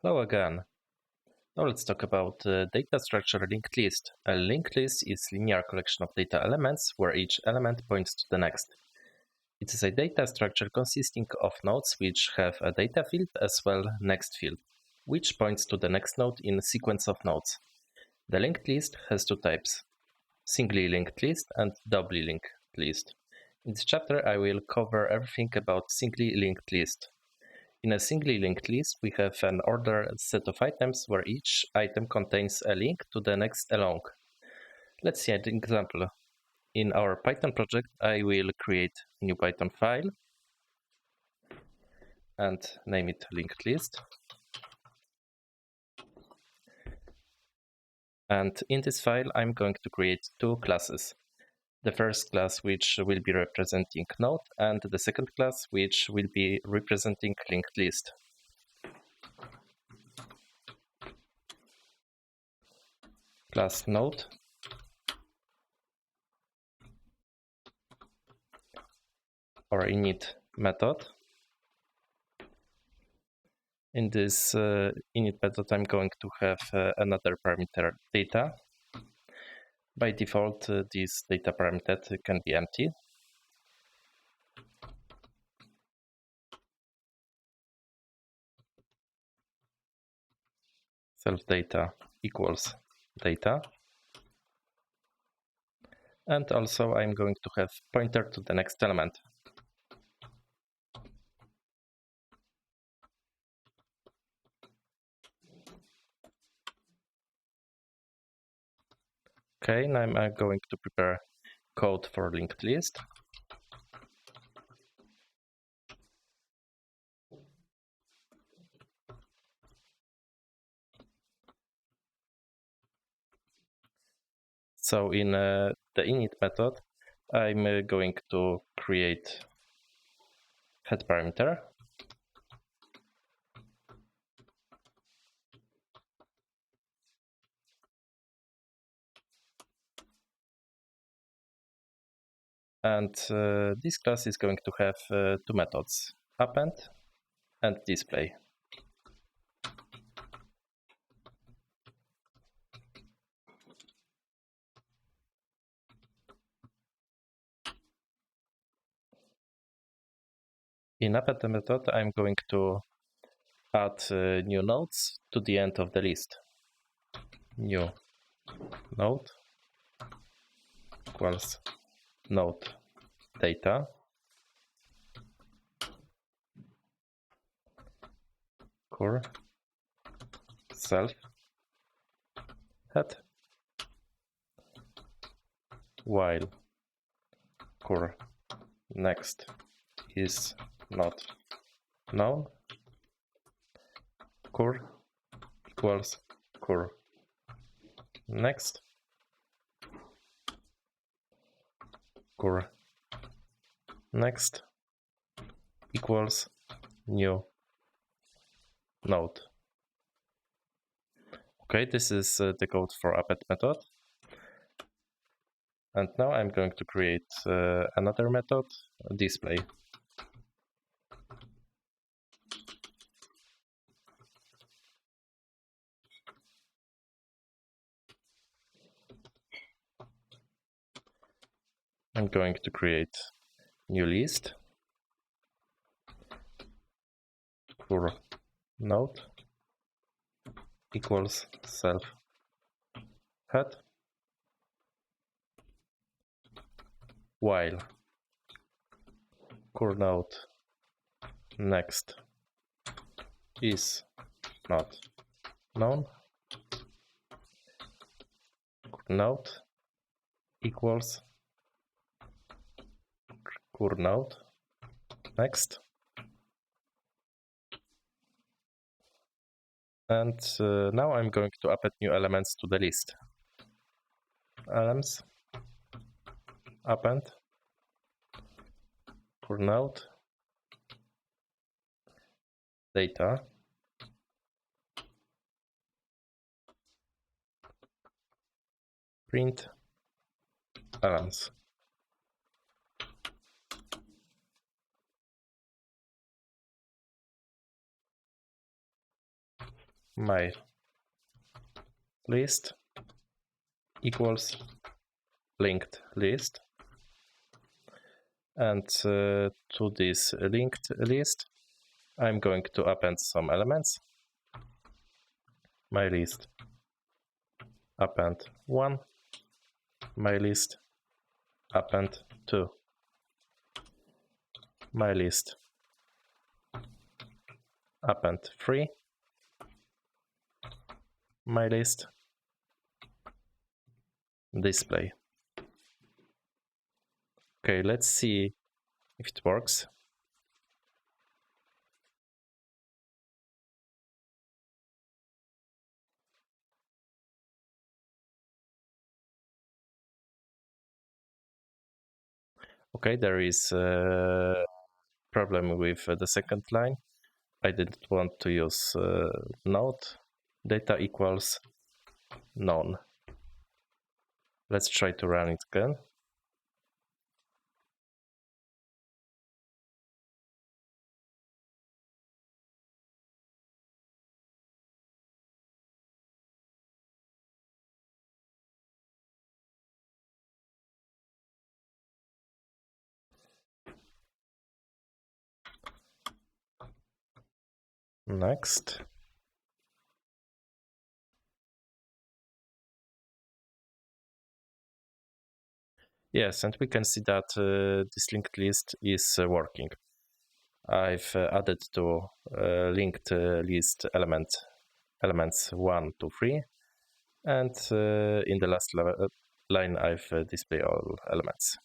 Hello again. Now let's talk about data structure linked list. A linked list is a linear collection of data elements where each element points to the next. It is a data structure consisting of nodes which have a data field as well next field, which points to the next node in a sequence of nodes. The linked list has two types, singly linked list and doubly linked list. In this chapter I will cover everything about singly linked list. In a singly linked list, we have an ordered set of items where each item contains a link to the next along. Let's see an example. In our Python project, I will create a new Python file and name it linked list. And in this file, I'm going to create two classes. The first class which will be representing node and the second class which will be representing linked list. Class node or init method. In this init method, I'm going to have another parameter data. By default, this data parameter can be empty. Self data equals data. And also I'm going to have pointer to the next element. Okay, now I'm going to prepare code for linked list. So in the init method, I'm going to create head parameter. And this class is going to have two methods, append and display. In append method, I'm going to add new nodes to the end of the list. New node equals node data core self head while core next is not known, core equals core next core next equals new node. Okay, this is the code for append method. And now I'm going to create another method, display. I'm going to create new list for node equals self head while core node next is not known, core node equals core node next. And now I'm going to append new elements to the list. Elements append core node data print elements. my list equals linked list, and to this linked list I'm going to append some elements. My list append 1, my list append 2, my list append 3, my list display. Okay, let's see if it works. Okay, there is a problem with the second line. I didn't want to use node. Data equals none. Let's try to run it again. Next. Yes, and we can see that this linked list is working. I've added to linked list elements 1 to 3, and in the last line I've displayed all elements.